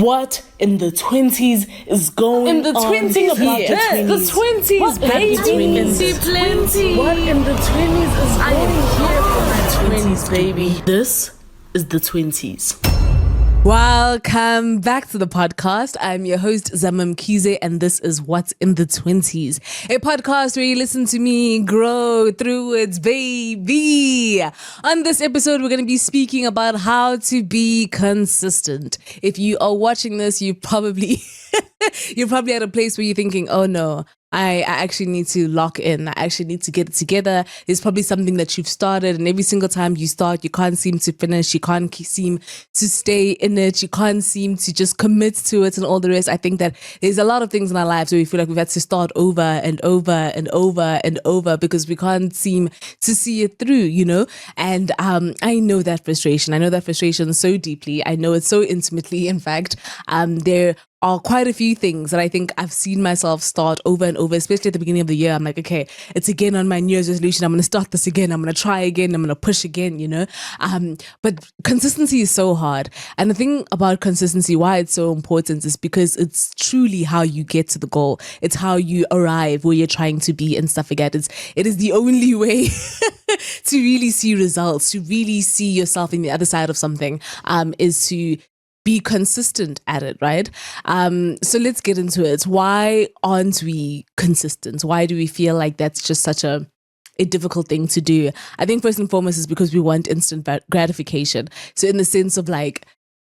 What in the 20s is going in the on? 20s? Think about Yes, the 20s, baby. Plenty. What in the 20s is going on? 20s, baby. This is the 20s. Welcome back to the podcast. I'm your host, Zama Mkhize, and this is What's in the 20s, a podcast where you listen to me grow through it, baby. On this episode, we're going to be speaking about how to be consistent. If you are watching this, you're probably at a place where you're thinking, oh no, I actually need to lock in. I actually need to get it together. It's probably something that you've started, and every single time you start, you can't seem to finish. You can't seem to stay in it. You can't seem to just commit to it and all the rest. I think that there's a lot of things in our lives where we feel like we've had to start over and over and over and over because we can't seem to see it through, you know? And I know that frustration. I know that frustration so deeply. I know it so intimately, in fact. There are quite a few things that I think I've seen myself start over and over, especially at the beginning of the year. I'm like, okay, it's again on my New Year's resolution. I'm going to start this again. I'm going to try again. I'm going to push again, you know? But consistency is so hard. And the thing about consistency, why it's so important is because it's truly how you get to the goal. It's how you arrive where you're trying to be and stuff like that. It is the only way to really see results, to really see yourself in the other side of something, is to be consistent at it, right? So let's get into it. Why aren't we consistent? Why do we feel like that's just such a difficult thing to do? I think first and foremost is because we want instant gratification. So in the sense of like,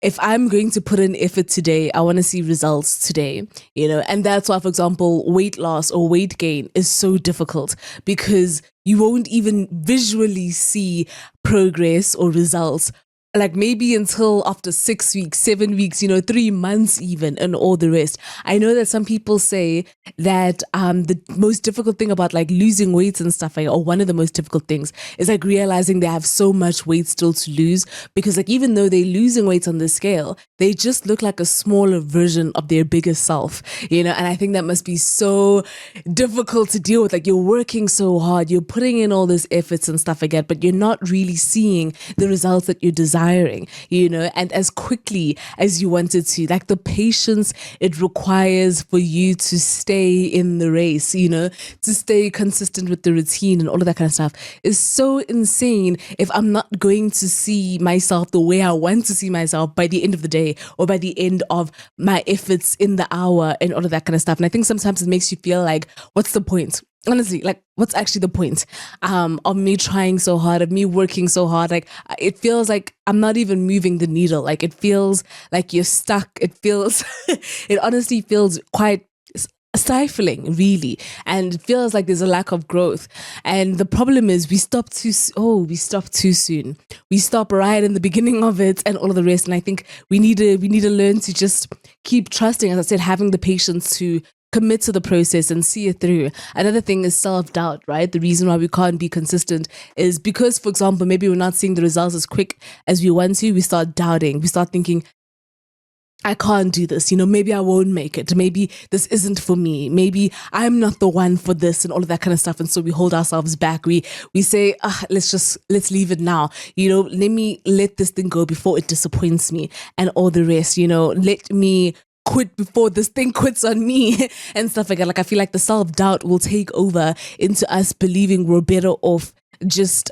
if I'm going to put in effort today, I want to see results today, you know? And that's why, for example, weight loss or weight gain is so difficult because you won't even visually see progress or results like maybe until after 6 weeks, 7 weeks, 3 months even, and all the rest. I know that some people say that the most difficult thing about like losing weight and stuff, or one of the most difficult things is like realizing they have so much weight still to lose, because like even though they're losing weight on the scale, they just look like a smaller version of their biggest self, and I think that must be so difficult to deal with. Like you're working so hard, you're putting in all this efforts and stuff like that, but you're not really seeing the results that you're desiring, and as quickly as you wanted to. Like the patience it requires for you to stay in the race, to stay consistent with the routine and all of that kind of stuff is so insane if I'm not going to see myself the way I want to see myself by the end of the day or by the end of my efforts in the hour and all of that kind of stuff. And I think sometimes it makes you feel like, what's the point? Honestly, like what's actually the point of me trying so hard, of me working so hard? Like it feels like I'm not even moving the needle. Like it feels like you're stuck. It feels, it honestly feels quite stifling, really, and it feels like there's a lack of growth. And the problem is we stop too soon. We stop right in the beginning of it and all of the rest. And I think we need to learn to just keep trusting, as I said, having the patience to commit to the process and see it through. Another thing is self-doubt, right? The reason why we can't be consistent is because, for example, maybe we're not seeing the results as quick as we want to. We start doubting. We start thinking, I can't do this. Maybe I won't make it. Maybe this isn't for me. Maybe I'm not the one for this and all of that kind of stuff. And so we hold ourselves back. We say, let's leave it now. Let this thing go before it disappoints me and all the rest. Let me quit before this thing quits on me and stuff like that. Like I feel like the self-doubt will take over into us believing we're better off just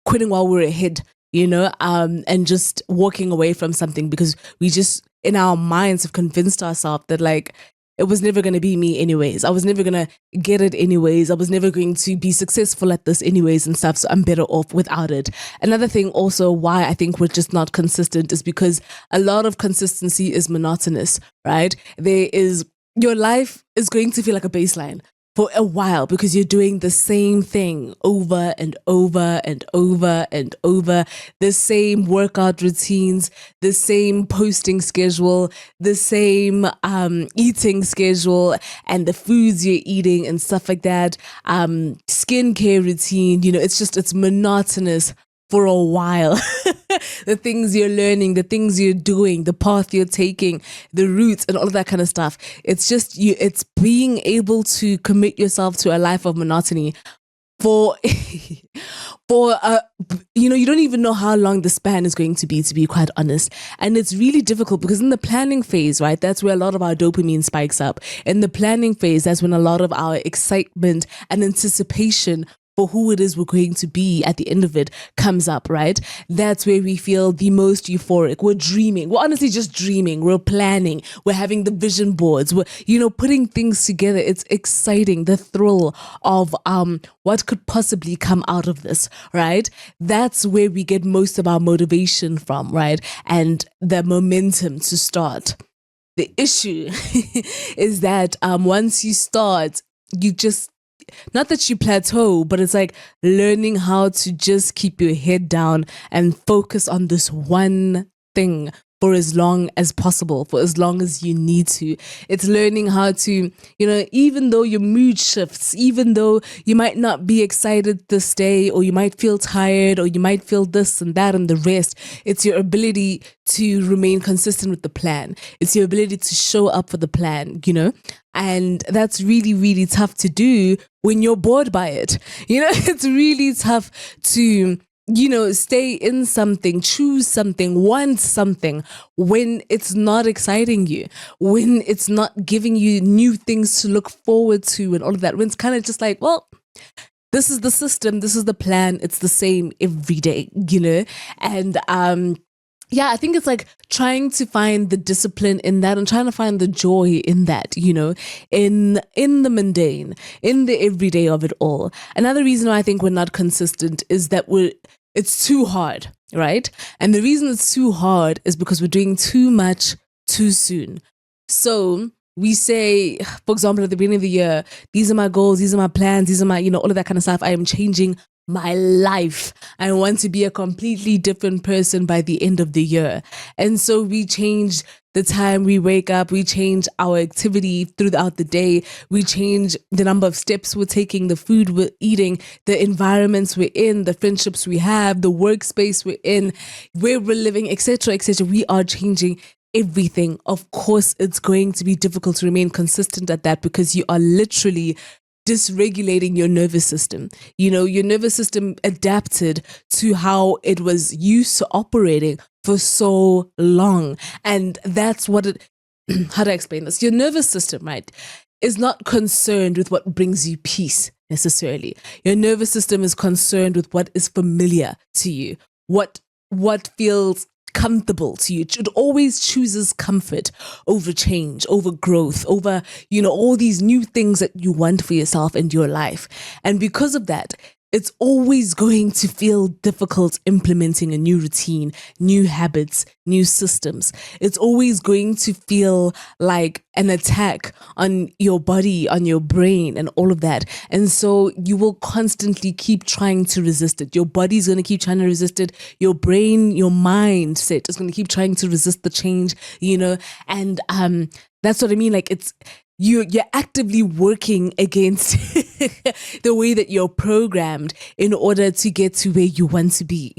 quitting while we're ahead, and just walking away from something because we just in our minds have convinced ourselves that like it was never going to be me anyways. I was never going to get it anyways. I was never going to be successful at this anyways and stuff. So I'm better off without it. Another thing also why I think we're just not consistent is because a lot of consistency is monotonous, right? Your life is going to feel like a baseline for a while because you're doing the same thing over and over and over and over, the same workout routines, the same posting schedule, the same eating schedule and the foods you're eating and stuff like that, skincare routine, it's monotonous for a while. The things you're learning, the things you're doing, the path you're taking, the routes and all of that kind of stuff. It's just it's being able to commit yourself to a life of monotony for for you don't even know how long the span is going to be quite honest. And it's really difficult because in the planning phase, right, that's where a lot of our dopamine spikes up. In the planning phase, that's when a lot of our excitement and anticipation for who it is we're going to be at the end of it comes up, right? That's where we feel the most euphoric. We're dreaming. We're honestly just dreaming. We're planning. We're having the vision boards. We're, putting things together. It's exciting. The thrill of what could possibly come out of this, right? That's where we get most of our motivation from, right? And the momentum to start. The issue is that once you start, you just, not that you plateau, but it's like learning how to just keep your head down and focus on this one thing for as long as possible, for as long as you need to. It's learning how to, even though your mood shifts, even though you might not be excited this day, or you might feel tired, or you might feel this and that and the rest, it's your ability to remain consistent with the plan. It's your ability to show up for the plan, and that's really, really tough to do when you're bored by it. It's really tough to stay in something, choose something, want something when it's not exciting you, when it's not giving you new things to look forward to and all of that, when it's kind of just like, well, this is the system, this is the plan, it's the same every day, and I think it's like trying to find the discipline in that and trying to find the joy in that, in the mundane, in the everyday of it all. Another reason why I think we're not consistent is that it's too hard, right? And the reason it's too hard is because we're doing too much too soon. So we say, for example, at the beginning of the year, these are my goals, these are my plans, these are my, all of that kind of stuff. I am changing my life. I want to be a completely different person by the end of the year. And so we change the time we wake up, we change our activity throughout the day, we change the number of steps we're taking, the food we're eating, the environments we're in, the friendships we have, the workspace we're in, where we're living, etc., etc. We are changing everything. Of course, it's going to be difficult to remain consistent at that because you are literally dysregulating your nervous system. Your nervous system adapted to how it was used to operating for so long. And that's what how do I explain this? Your nervous system, right, is not concerned with what brings you peace necessarily. Your nervous system is concerned with what is familiar to you, what feels comfortable to you. It always chooses comfort over change, over growth, over, all these new things that you want for yourself and your life. And because of that, it's always going to feel difficult implementing a new routine, new habits, new systems. It's always going to feel like an attack on your body, on your brain, and all of that. And so you will constantly keep trying to resist it. Your body's going to keep trying to resist it. Your brain, your mindset is going to keep trying to resist the change, and that's what I mean. Like you're actively working against the way that you're programmed in order to get to where you want to be,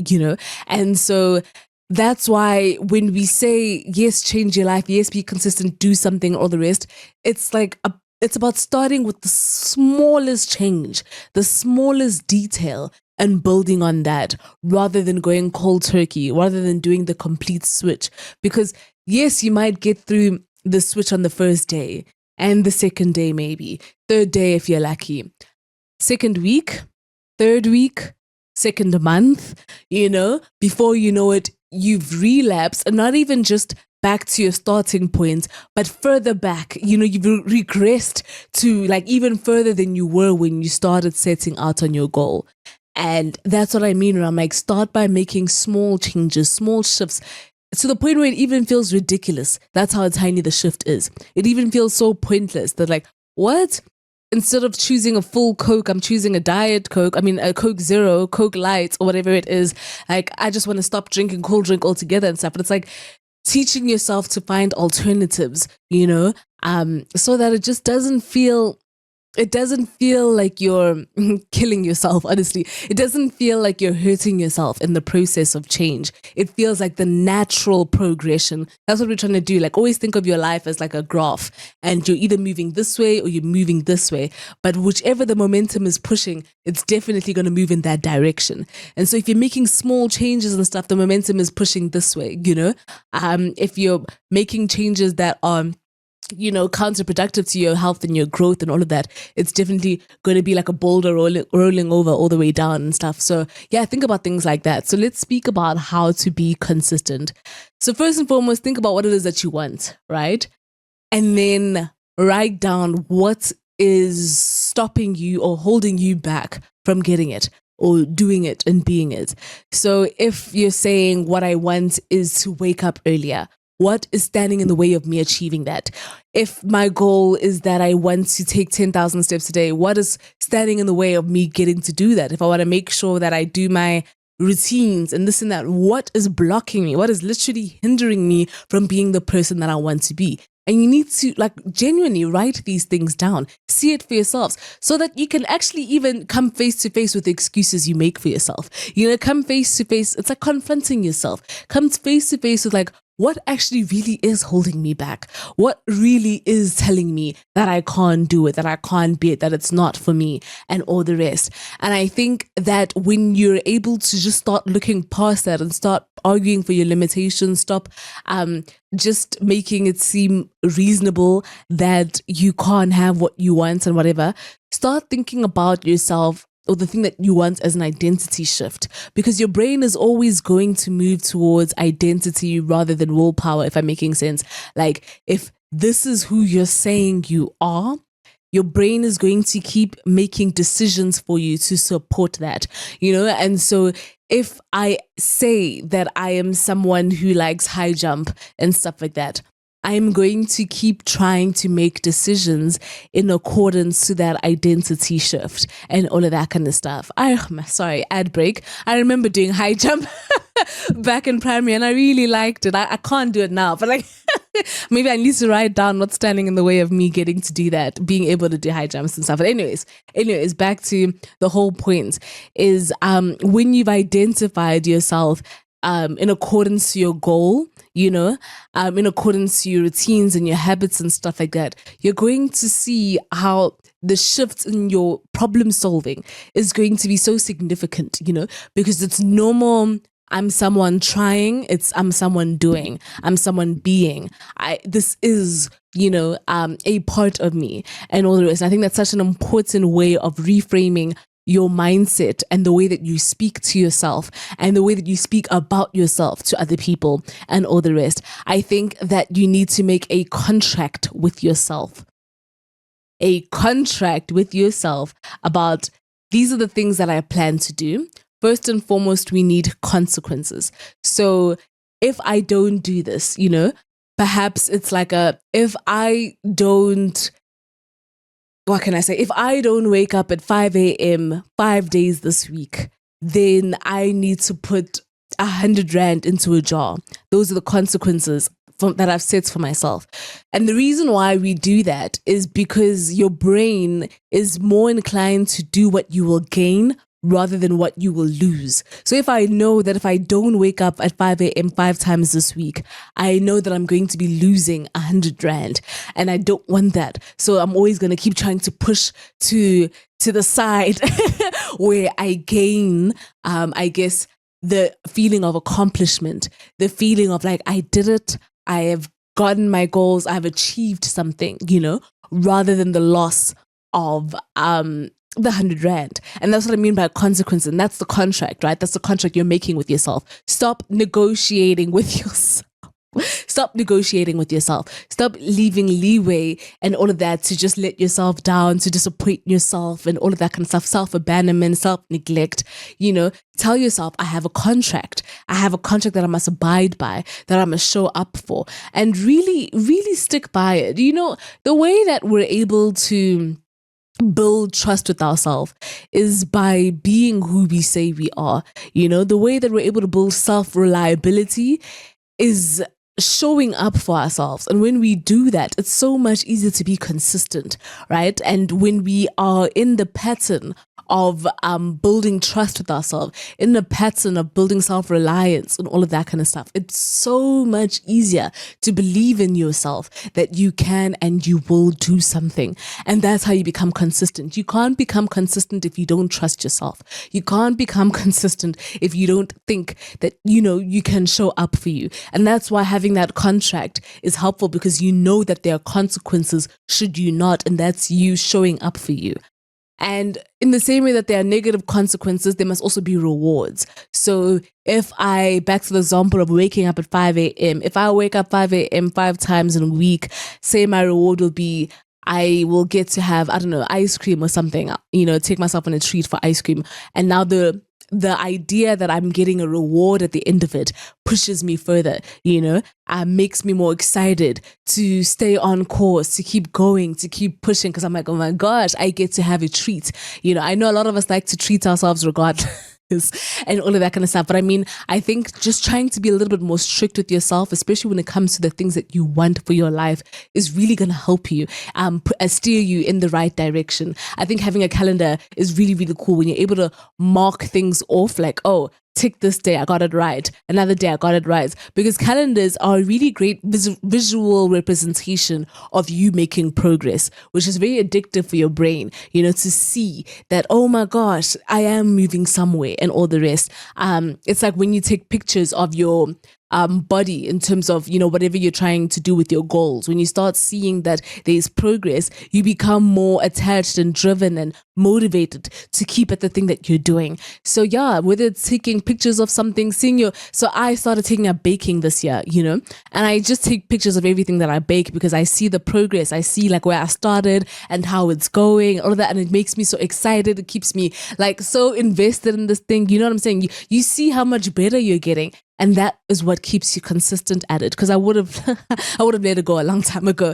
And so that's why when we say, yes, change your life, yes, be consistent, do something, all the rest, it's like it's about starting with the smallest change, the smallest detail, and building on that rather than going cold turkey, rather than doing the complete switch. Because yes, you might get through the switch on the first day, and the second day, maybe third day if you're lucky, second week, third week, second month, before you know it, you've relapsed, and not even just back to your starting point, but further back, you've regressed to like even further than you were when you started setting out on your goal. And that's what I mean when I'm like, start by making small changes, small shifts, to the point where it even feels ridiculous. That's how tiny the shift is. It even feels so pointless that like, what? Instead of choosing a full Coke, I'm choosing a diet Coke. I mean, a Coke Zero, Coke Light, or whatever it is. Like, I just want to stop drinking cold drink altogether and stuff. But it's like teaching yourself to find alternatives, so that it just doesn't feel it doesn't feel like you're killing yourself, honestly. It doesn't feel like you're hurting yourself in the process of change. It feels like the natural progression. That's what we're trying to do. Like, always think of your life as like a graph, and you're either moving this way or you're moving this way. But whichever the momentum is pushing, it's definitely going to move in that direction. And so if you're making small changes and stuff, the momentum is pushing this way, you know? If you're making changes that are counterproductive to your health and your growth and all of that, it's definitely going to be like a boulder rolling over all the way down and stuff. So yeah, think about things like that. So let's speak about how to be consistent. So first and foremost, think about what it is that you want, right? And then write down what is stopping you or holding you back from getting it or doing it and being it. So if you're saying what I want is to wake up earlier, what is standing in the way of me achieving that? If my goal is that I want to take 10,000 steps a day, what is standing in the way of me getting to do that? If I want to make sure that I do my routines and this and that, what is blocking me? What is literally hindering me from being the person that I want to be? And you need to genuinely write these things down, see it for yourselves so that you can actually even come face to face with the excuses you make for yourself. Come face to face. It's like confronting yourself. Come face to face with what actually really is holding me back? What really is telling me that I can't do it, that I can't be it, that it's not for me, and all the rest. And I think that when you're able to just start looking past that and start arguing for your limitations, stop just making it seem reasonable that you can't have what you want and whatever, start thinking about yourself or the thing that you want as an identity shift, because your brain is always going to move towards identity rather than willpower, if I'm making sense. Like, if this is who you're saying you are, your brain is going to keep making decisions for you to support that, And so if I say that I am someone who likes high jump and stuff like that, I'm going to keep trying to make decisions in accordance to that identity shift and all of that kind of stuff. Sorry, ad break. I remember doing high jump back in primary and I really liked it. I can't do it now, but maybe I need to write down what's standing in the way of me getting to do that, being able to do high jumps and stuff. But anyways, back to the whole point is when you've identified yourself in accordance to your goal, in accordance to your routines and your habits and stuff like that, you're going to see how the shift in your problem solving is going to be so significant, because it's normal. I'm someone trying, I'm someone doing, I'm someone being. This is, a part of me and all the rest. I think that's such an important way of reframing your mindset and the way that you speak to yourself and the way that you speak about yourself to other people and all the rest. I think that you need to make a contract with yourself. A contract with yourself about these are the things that I plan to do. First and foremost, we need consequences. So if I don't do this, perhaps it's if I don't, what can I say? If I don't wake up at 5 a.m. 5 days this week, then I need to put 100 Rand into a jar. Those are the consequences that I've set for myself. And the reason why we do that is because your brain is more inclined to do what you will gain rather than what you will lose. So if I know that if I don't wake up at 5 a.m. 5 times this week, I know that I'm going to be losing 100 Rand and I don't want that. So I'm always going to keep trying to push to the side where I gain, the feeling of accomplishment, the feeling of I did it, I have gotten my goals, I've achieved something, rather than the loss of the 100 Rand. And that's what I mean by consequence. And that's the contract, right? That's the contract you're making with yourself. Stop negotiating with yourself. Stop negotiating with yourself. Stop leaving leeway and all of that to just let yourself down, to disappoint yourself and all of that kind of stuff. Self-abandonment, self-neglect. Tell yourself, I have a contract. I have a contract that I must abide by, that I must show up for, and really, really stick by it. The way that we're able to build trust with ourselves is by being who we say we are. The way that we're able to build self-reliability is showing up for ourselves. And when we do that, it's so much easier to be consistent, right? And when we are in the pattern of building trust with ourselves, in the pattern of building self-reliance and all of that kind of stuff, it's so much easier to believe in yourself that you can and you will do something. And that's how you become consistent. You can't become consistent if you don't trust yourself. You can't become consistent if you don't think that, you can show up for you. And that's why having that contract is helpful, because you know that there are consequences should you not, and that's you showing up for you. And in the same way that there are negative consequences, there must also be rewards. So back to the example of waking up at 5 a.m., if I wake up 5 a.m. 5 times in a week, say my reward will be, I will get to have, ice cream or something, take myself on a treat for ice cream. And now the idea that I'm getting a reward at the end of it pushes me further, makes me more excited to stay on course, to keep going, to keep pushing, because I'm like, oh my gosh, I get to have a treat. I know a lot of us like to treat ourselves regardless and all of that kind of stuff. But I think just trying to be a little bit more strict with yourself, especially when it comes to the things that you want for your life, is really going to help you steer you in the right direction. I think having a calendar is really, really cool when you're able to mark things off, like, oh, tick this day, I got it right. Another day, I got it right. Because calendars are a really great visual representation of you making progress, which is very addictive for your brain, to see that, oh my gosh, I am moving somewhere and all the rest. It's like when you take pictures of your body in terms of, whatever you're trying to do with your goals. When you start seeing that there's progress, you become more attached and driven and motivated to keep at the thing that you're doing. So yeah, whether it's taking pictures of something, so I started taking up baking this year, and I just take pictures of everything that I bake, because I see the progress. I see like where I started and how it's going, all of that. And it makes me so excited. It keeps me like so invested in this thing. You know what I'm saying? You see how much better you're getting. And that is what keeps you consistent at it. Because I would have let it go a long time ago,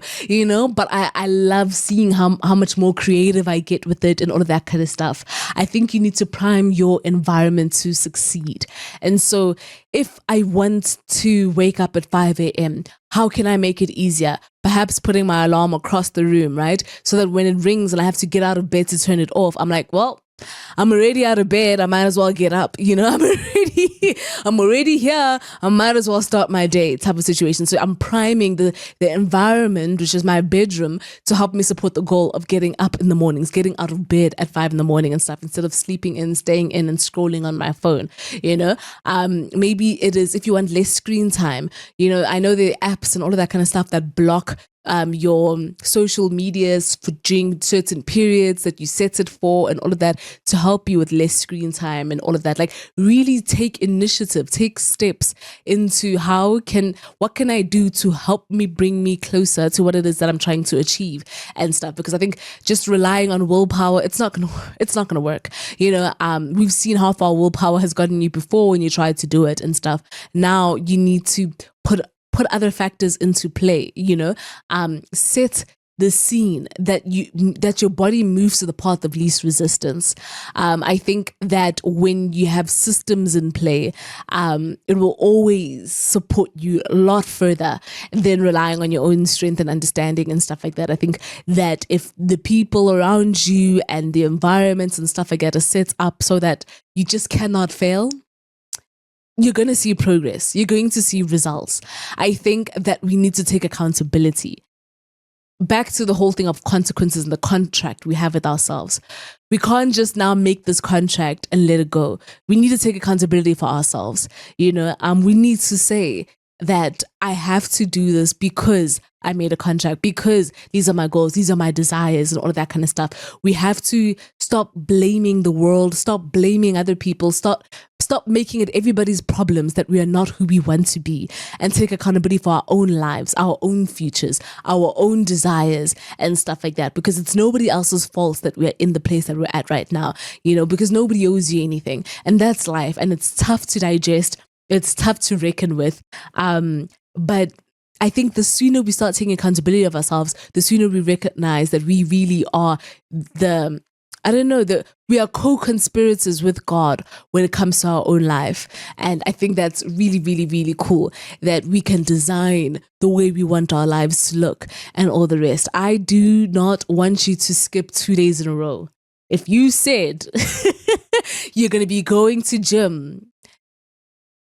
but I love seeing how much more creative I get with it and all of that kind of stuff. I think you need to prime your environment to succeed. And so if I want to wake up at 5 a.m., how can I make it easier? Perhaps putting my alarm across the room, right? So that when it rings and I have to get out of bed to turn it off, I'm like, well, I'm already out of bed, I might as well get up, I'm already here, I might as well start my day type of situation. So I'm priming the environment, which is my bedroom, to help me support the goal of getting up in the mornings, getting out of bed at 5 a.m. and stuff, instead of sleeping in, staying in and scrolling on my phone. Maybe it is, if you want less screen time, I know the apps and all of that kind of stuff that block your social medias for during certain periods that you set it for, and all of that, to help you with less screen time and all of that. Like, really take initiative, take steps into what can I do to help me bring me closer to what it is that I'm trying to achieve and stuff. Because I think just relying on willpower, it's not gonna work. We've seen how far willpower has gotten you before when you tried to do it and stuff. Now you need to put other factors into play, set the scene that your body moves to the path of least resistance. I think that when you have systems in play, it will always support you a lot further than relying on your own strength and understanding and stuff like that. I think that if the people around you and the environments and stuff like that are set up so that you just cannot fail, you're going to see progress. You're going to see results. I think that we need to take accountability. Back to the whole thing of consequences and the contract we have with ourselves. We can't just now make this contract and let it go. We need to take accountability for ourselves. We need to say that I have to do this because I made a contract, because these are my goals, these are my desires and all of that kind of stuff. We have to stop blaming the world, stop blaming other people, stop making it everybody's problems that we are not who we want to be, and take accountability for our own lives, our own futures, our own desires and stuff like that, because it's nobody else's fault that we're in the place that we're at right now, because nobody owes you anything, and that's life, and it's tough to digest. It's tough to reckon with. But I think the sooner we start taking accountability of ourselves, the sooner we recognize that we really are the I don't know, that we are co-conspirators with God when it comes to our own life. And I think that's really, really, really cool that we can design the way we want our lives to look and all the rest. I do not want you to skip 2 days in a row. If you said you're going to be going to gym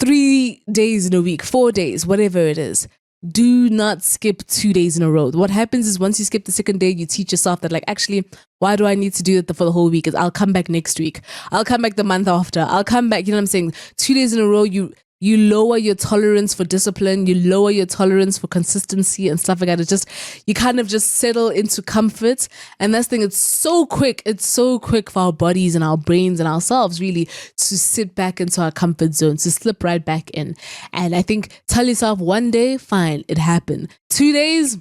3 days in a week, 4 days, whatever it is, do not skip 2 days in a row. What happens is once you skip the second day, you teach yourself that, like, actually, why do I need to do it for the whole week? I'll come back next week. I'll come back the month after. I'll come back. You know what I'm saying? 2 days in a row, you lower your tolerance for discipline. You lower your tolerance for consistency and stuff like that. It's just, you kind of just settle into comfort. And that's the thing. It's so quick. It's so quick for our bodies and our brains and ourselves really to sit back into our comfort zone, to slip right back in. And I think tell yourself 1 day, fine, it happened. 2 days,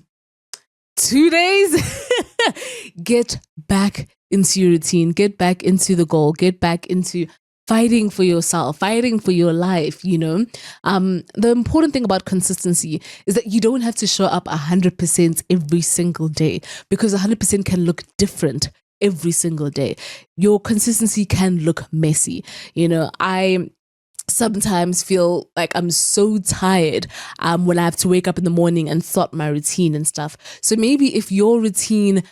get back into your routine, get back into the goal, get back into fighting for yourself, fighting for your life, you know. The important thing about consistency is that you don't have to show up 100% every single day, because 100% can look different every single day. Your consistency can look messy. You know, I sometimes feel like I'm so tired when I have to wake up in the morning and start my routine and stuff. So maybe if your routine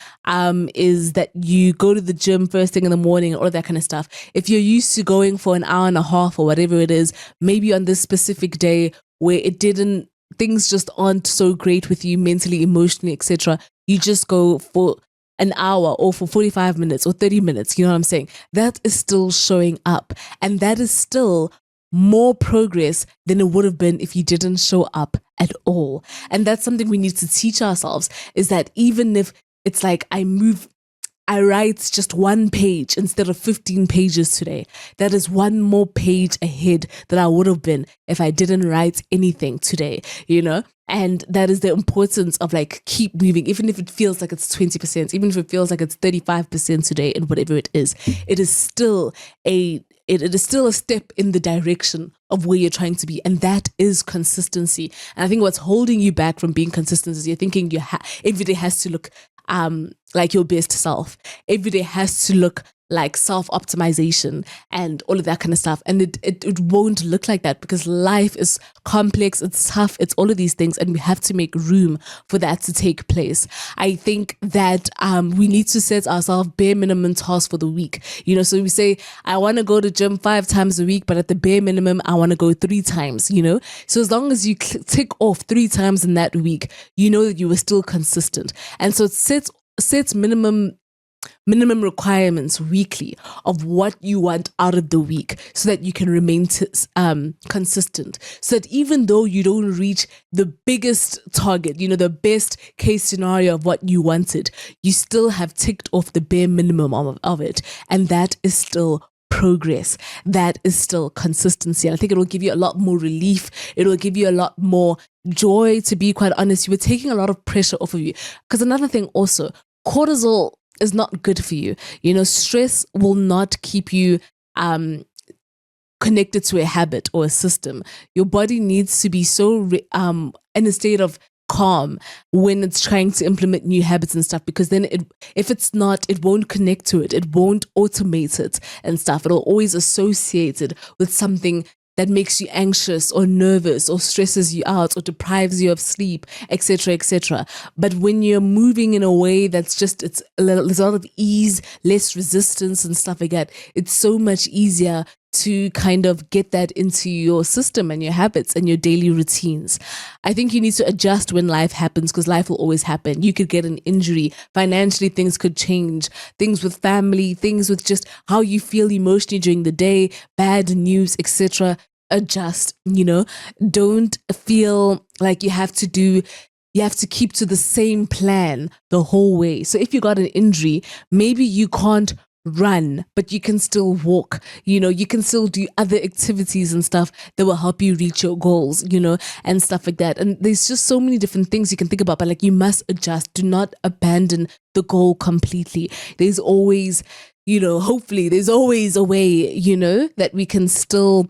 is that you go to the gym first thing in the morning, all of that kind of stuff, if you're used to going for an hour and a half or whatever it is, maybe on this specific day where things just aren't so great with you mentally, emotionally, etc., you just go for an hour or for 45 minutes or 30 minutes, you know what I'm saying? That is still showing up, and that is still more progress than it would have been if you didn't show up at all. And that's something we need to teach ourselves, is that even if it's like I write just 1 page instead of 15 pages today, that is 1 more page ahead than I would have been if I didn't write anything today, you know? And that is the importance of like keep moving, even if it feels like it's 20%, even if it feels like it's 35% today, and whatever it is still it is still a step in the direction of where you're trying to be. And that is consistency. And I think what's holding you back from being consistent is you're thinking every day has to look like your best self. Every day has to look like self-optimization and all of that kind of stuff. And it won't look like that, because life is complex, it's tough, it's all of these things, and we have to make room for that to take place. I think that we need to set ourselves bare minimum tasks for the week. You know, so we say, I want to go to gym 5 times a week, but at the bare minimum, I want to go 3 times, you know? So as long as you tick off 3 times in that week, you know that you were still consistent. And so it sets minimum requirements weekly of what you want out of the week, so that you can remain consistent, so that even though you don't reach the biggest target, you know, the best case scenario of what you wanted, you still have ticked off the bare minimum of it, and that is still progress. That is still consistency. And I think it will give you a lot more relief. It will give you a lot more joy, to be quite honest. You were taking a lot of pressure off of you. Because another thing also, cortisol is not good for you. You know, stress will not keep you connected to a habit or a system. Your body needs to be so in a state of calm when it's trying to implement new habits and stuff, because then if it's not, it won't connect to it. It won't automate it and stuff. It'll always associate it with something that makes you anxious or nervous or stresses you out or deprives you of sleep, etc., etc. But when you're moving in a way that's just, there's a lot of ease, less resistance and stuff like that, it's so much easier to kind of get that into your system and your habits and your daily routines. I think you need to adjust when life happens, because life will always happen. You could get an injury, financially things could change, things with family, things with just how you feel emotionally during the day, bad news, etc. Adjust, you know, don't feel like you have to keep to the same plan the whole way. So if you got an injury, maybe you can't run, but you can still walk, you know, you can still do other activities and stuff that will help you reach your goals, you know, and stuff like that. And there's just so many different things you can think about, but like, you must adjust. Do not abandon the goal completely. There's always, you know, hopefully there's always a way, you know, that we can still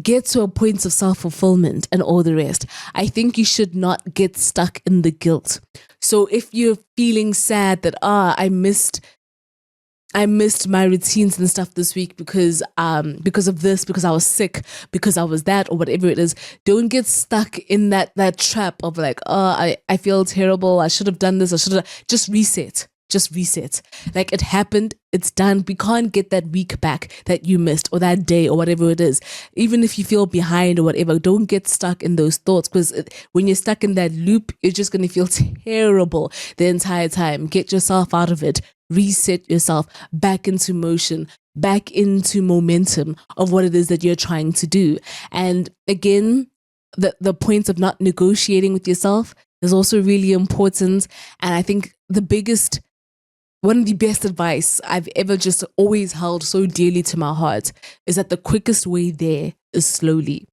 get to a point of self-fulfillment and all the rest. I think you should not get stuck in the guilt. So if you're feeling sad that, I missed I missed my routines and stuff this week because of this, because I was sick, because I was that, or whatever it is. Don't get stuck in that trap of like, oh, I feel terrible. I should have done this. I should have. Just reset. Just reset. Like, it happened, it's done. We can't get that week back that you missed, or that day, or whatever it is. Even if you feel behind or whatever, don't get stuck in those thoughts, because when you're stuck in that loop, you're just going to feel terrible the entire time. Get yourself out of it. Reset yourself back into motion, back into momentum of what it is that you're trying to do. And again, the point of not negotiating with yourself is also really important. And I think one of the best advice I've ever just always held so dearly to my heart is that the quickest way there is slowly.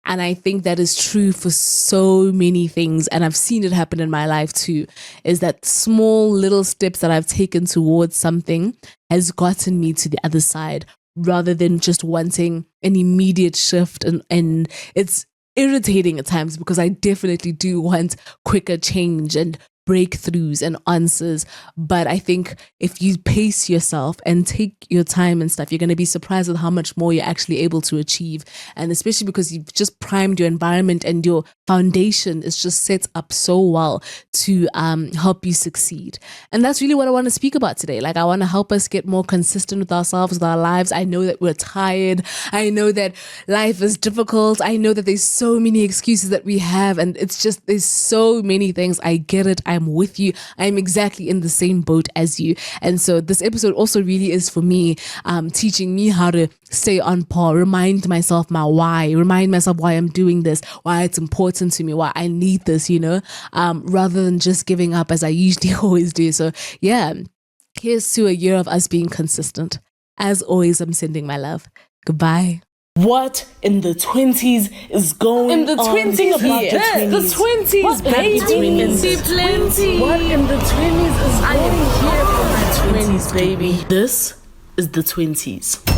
And I think that is true for so many things. And I've seen it happen in my life too, is that small little steps that I've taken towards something has gotten me to the other side, rather than just wanting an immediate shift. And it's irritating at times, because I definitely do want quicker change and breakthroughs and answers. But I think if you pace yourself and take your time and stuff, you're going to be surprised at how much more you're actually able to achieve. And especially because you've just primed your environment and your foundation is just set up so well to help you succeed. And that's really what I want to speak about today. Like, I want to help us get more consistent with ourselves, with our lives. I know that we're tired. I know that life is difficult. I know that there's so many excuses that we have, and it's just, there's so many things. I get it. I'm with you. I'm exactly in the same boat as you. And so this episode also really is for me, teaching me how to stay on par, remind myself my why, remind myself why I'm doing this, why it's important to me, why I need this, rather than just giving up as I usually always do. So yeah, here's to a year of us being consistent. As always, I'm sending my love. Goodbye. What in the 20s is going on? In the 20s here? The 20s, baby. Plenty. What in the 20s is going here for my 20s, baby? This is the 20s.